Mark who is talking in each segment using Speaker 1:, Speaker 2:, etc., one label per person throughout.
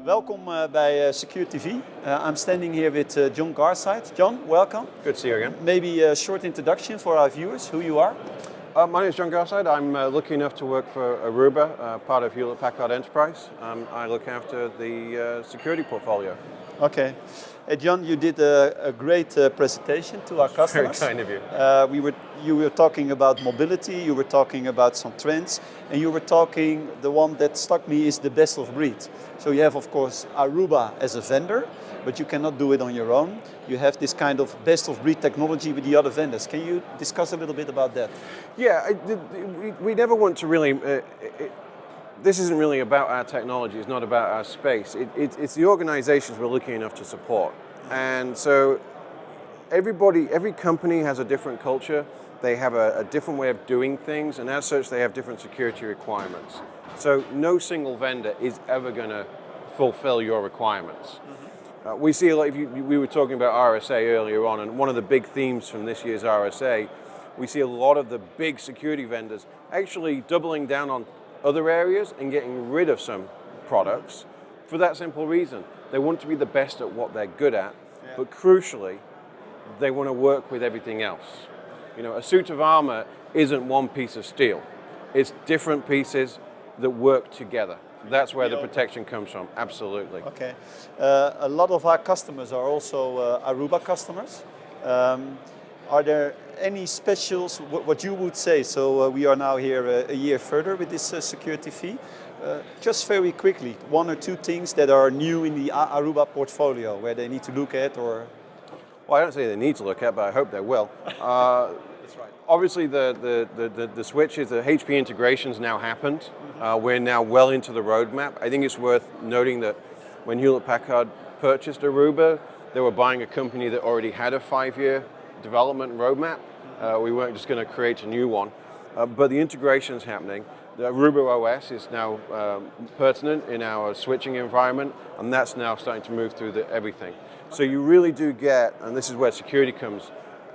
Speaker 1: Welkom bij SecureTV. I'm standing here with Jon Garside. Jon, welcome.
Speaker 2: Good to see you again.
Speaker 1: Maybe a short introduction for our viewers, who you are.
Speaker 2: My name is Jon Garside. I'm lucky enough to work for Aruba, part of Hewlett Packard Enterprise. I look after the security portfolio.
Speaker 1: Okay. Jon, you did a great presentation to our customers.
Speaker 2: Very kind of you.
Speaker 1: You were talking about mobility, you were talking about some trends, and you were talking, the one that struck me is the best of breed. So you have, of course, Aruba as a vendor, but you cannot do it on your own. You have this kind of best of breed technology with the other vendors. Can you discuss a little bit about that?
Speaker 2: Yeah, we never want to really... This isn't really about our technology, it's not about our space. It's the organizations we're lucky enough to support. And so every company has a different culture, they have a different way of doing things, and as such they have different security requirements. So no single vendor is ever going to fulfill your requirements. We see a lot, we were talking about RSA earlier on, and one of the big themes from this year's RSA, we see a lot of the big security vendors actually doubling down on other areas and getting rid of some products for that simple reason. They want to be the best at what they're good at, but crucially, they want to work with everything else. You know, a suit of armor isn't one piece of steel. It's different pieces that work together. That's where the protection comes from, absolutely.
Speaker 1: Okay. A lot of our customers are also Aruba customers. Are there any specials, what you would say? So we are now here a year further with this SecureTV. Just very quickly, one or two things that are new in the Aruba portfolio where they need to look at, or?
Speaker 2: Well, I don't say they need to look at, but I hope they will.
Speaker 1: That's right.
Speaker 2: Obviously, the switches, the HP integrations now happened. We're now well into the roadmap. I think it's worth noting that when Hewlett Packard purchased Aruba, they were buying a company that already had a 5-year development roadmap. We weren't just going to create a new one, but the integration is happening. The Aruba OS is now pertinent in our switching environment, and that's now starting to move through everything. So you really do get, and this is where security comes,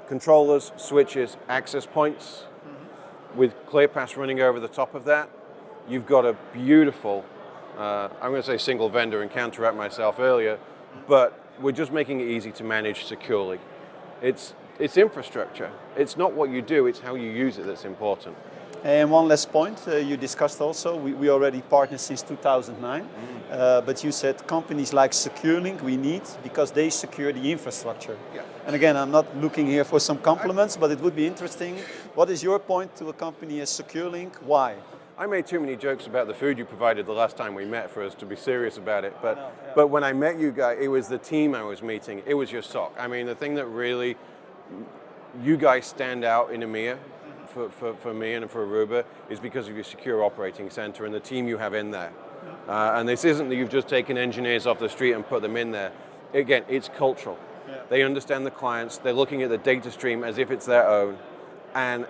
Speaker 2: controllers, switches, access points, with ClearPass running over the top of that. You've got a beautiful, I'm going to say single vendor and counteract myself earlier, but we're just making it easy to manage securely. It's infrastructure. It's not what you do, it's how you use it that's important.
Speaker 1: And one last point, you discussed also, we already partnered since 2009, but you said companies like SecureLink we need because they secure the infrastructure. Yeah. And again, I'm not looking here for some compliments, but it would be interesting. What is your point to a company as SecureLink? Why?
Speaker 2: I made too many jokes about the food you provided the last time we met for us to be serious about it, but when I met you guys, it was the team I was meeting, it was your SOC. I mean, the thing that really, you guys stand out in EMEA, for me and for Aruba, is because of your secure operating center and the team you have in there. And this isn't that you've just taken engineers off the street and put them in there. Again, it's cultural. Yeah. They understand the clients, they're looking at the data stream as if it's their own, and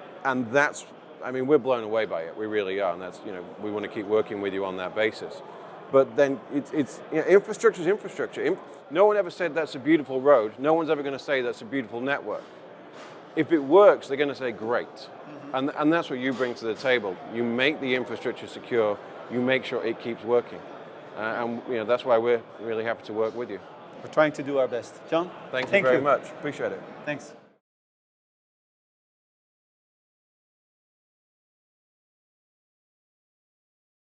Speaker 2: that's, I mean, we're blown away by it, we really are, and that's, you know, we want to keep working with you on that basis. But then it's you know, infrastructure is infrastructure. No one ever said that's a beautiful road, no one's ever going to say that's a beautiful network. If it works, they're going to say great. And that's what you bring to the table. You make the infrastructure secure, you make sure it keeps working. And you know, that's why we're really happy to work with you.
Speaker 1: We're trying to do our best. Jon?
Speaker 2: Thank you very much. Appreciate it.
Speaker 1: Thanks.